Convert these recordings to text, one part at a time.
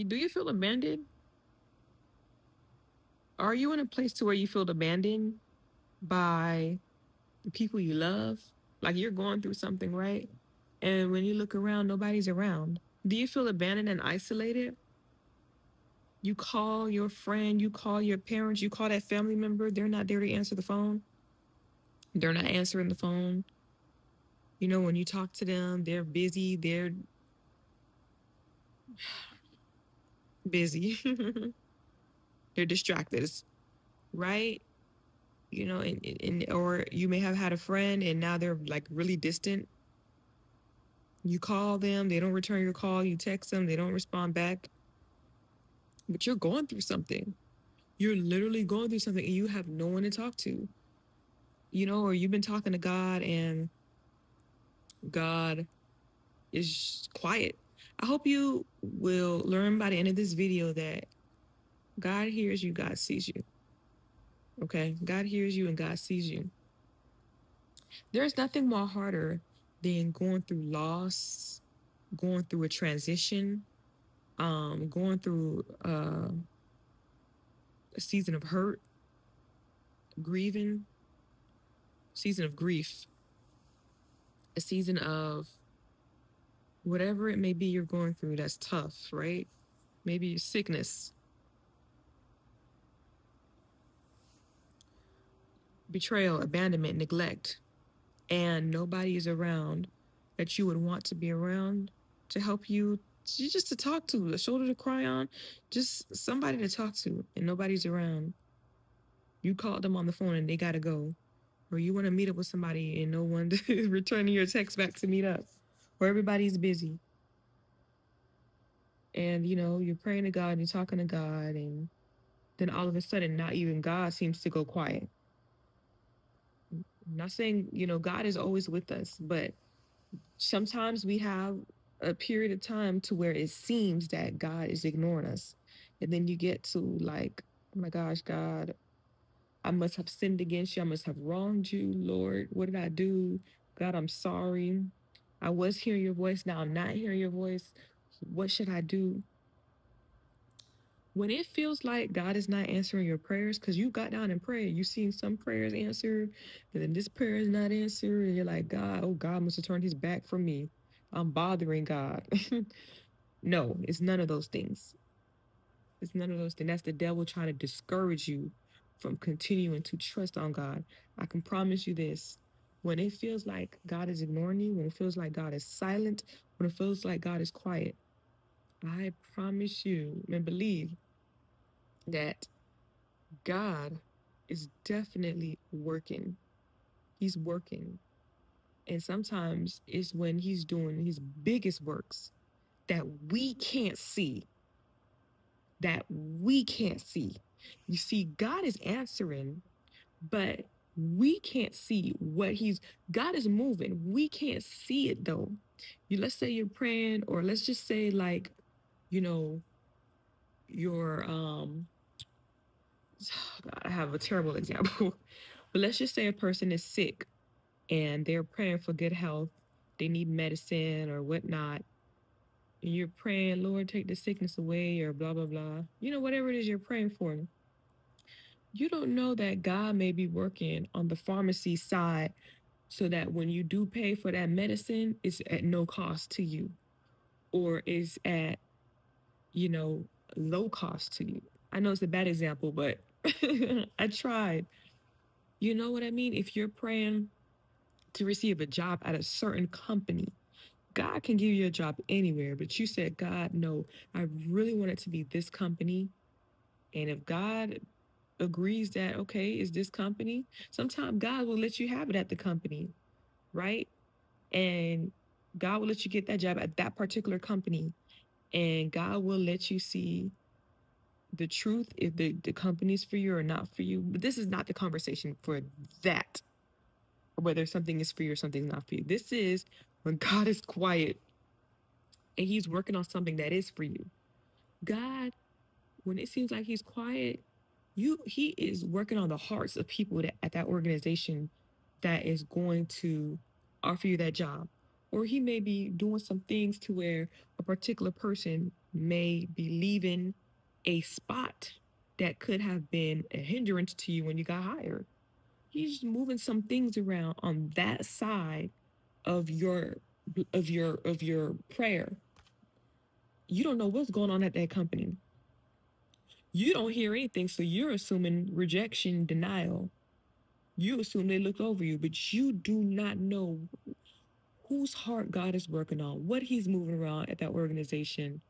Do you feel abandoned? Are you in a place to where you feel abandoned by the people you love? Like you're going through something, right? And when you look around, nobody's around. Do you feel abandoned and isolated? You call your friend, you call your parents, you call that family member, they're not there to answer the phone. They're not answering the phone. You know, when you talk to them, they're busy, they're busy, they're distracted, right? You know, or you may have had a friend and now they're like really distant. You call them, they don't return your call, you text them, they don't respond back, but you're going through something. You're literally going through something and you have no one to talk to, you know, or you've been talking to God and God is quiet. I hope you will learn by the end of this video that God hears you, God sees you. Okay? God hears you and God sees you. There's nothing more harder than going through loss, going through a transition, going through a season of hurt, grieving, season of grief, a season of whatever it may be you're going through that's tough, right? Maybe sickness, betrayal, abandonment, neglect, and nobody is around that you would want to be around to help you, just to talk to, a shoulder to cry on, just somebody to talk to, and nobody's around. You called them on the phone and they got to go. Or you want to meet up with somebody and no one is returning your text back to meet up. Or everybody's busy. And, you know, you're praying to God and you're talking to God. And then all of a sudden, not even God seems to go quiet. I'm not saying, you know, God is always with us, but sometimes we have a period of time to where it seems that God is ignoring us. And then you get to like, oh my gosh, God, I must have sinned against you. I must have wronged you, Lord. What did I do? God, I'm sorry. I was hearing your voice. Now I'm not hearing your voice. What should I do? When it feels like God is not answering your prayers, because you got down and prayed, you seen some prayers answered, and then this prayer is not answered, and you're like, God, oh, God must have turned his back from me. I'm bothering God. No, it's none of those things. It's none of those things. That's the devil trying to discourage you from continuing to trust on God. I can promise you this. When it feels like God is ignoring you, when it feels like God is silent, when it feels like God is quiet, I promise you and believe that God is definitely working. He's working. And sometimes it's when he's doing his biggest works that we can't see, that we can't see. You see, God is answering, but we can't see what God is moving. We can't see it though. Let's say you're praying, or let's just say like, you know, your God, I have a terrible example. But let's just say a person is sick and they're praying for good health. They need medicine or whatnot. And you're praying, Lord, take the sickness away, or blah, blah, blah. You know, whatever it is you're praying for. You don't know that God may be working on the pharmacy side so that when you do pay for that medicine, it's at no cost to you, or is at, you know, low cost to you. I know it's a bad example, but I tried. You know what I mean? If you're praying to receive a job at a certain company, God can give you a job anywhere, but you said, God, no, I really want it to be this company. And if God agrees that, okay, is this company, sometimes God will let you have it at the company, right? And God will let you get that job at that particular company. And God will let you see the truth if the company's for you or not for you. But this is not the conversation for that, or whether something is for you or something's not for you. This is when God is quiet and he's working on something that is for you. God, when it seems like he's quiet, he is working on the hearts of people at that organization that is going to offer you that job. Or he may be doing some things to where a particular person may be leaving a spot that could have been a hindrance to you when you got hired. He's moving some things around on that side of your prayer. You don't know what's going on at that company. You don't hear anything, so you're assuming rejection, denial. You assume they looked over you, but you do not know whose heart God is working on, what He's moving around at that organization,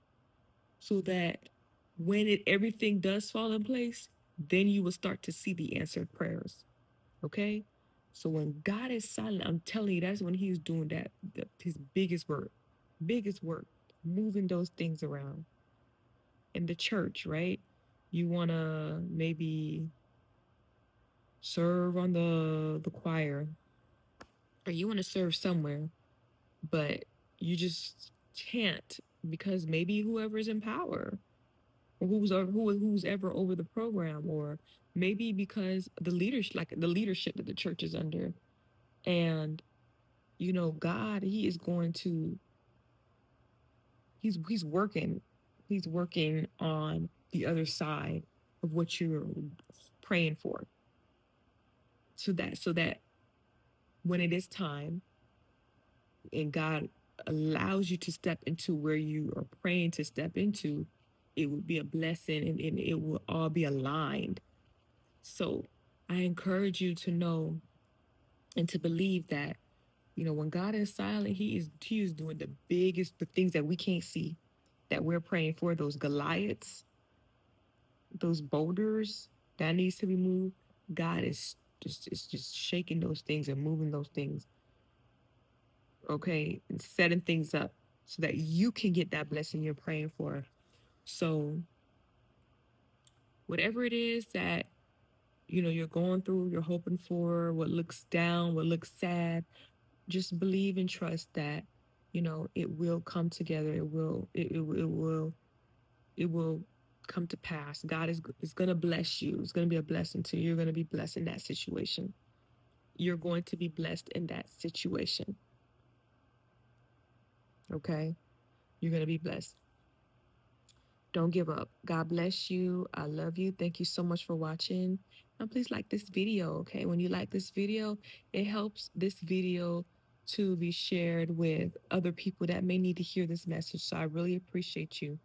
so that when everything does fall in place, then you will start to see the answered prayers. Okay? So when God is silent, I'm telling you, that's when He's doing his biggest work, moving those things around. In the church, right? You want to maybe serve on the choir, or you want to serve somewhere, but you just can't because maybe whoever's in power, or who's ever over the program, or maybe because the leadership that the church is under. And God, He is going to he's working on the other side of what you're praying for, so that when it is time and God allows you to step into where you are praying to step into, it will be a blessing, and it will all be aligned. So I encourage you to know and to believe that, when God is silent, He is doing the things that we can't see, that we're praying for, those Goliaths, those boulders that needs to be moved. God is just shaking those things and moving those things, okay, and setting things up so that you can get that blessing you're praying for. So whatever it is that you're going through, you're hoping for, what looks down, what looks sad, just believe and trust that it will come together. It will come to pass. God is going to bless you. It's going to be a blessing to you. You're going to be blessed in that situation. You're going to be blessed in that situation. Okay? You're going to be blessed. Don't give up. God bless you. I love you. Thank you so much for watching. And please like this video, okay? When you like this video, it helps this video to be shared with other people that may need to hear this message. So I really appreciate you.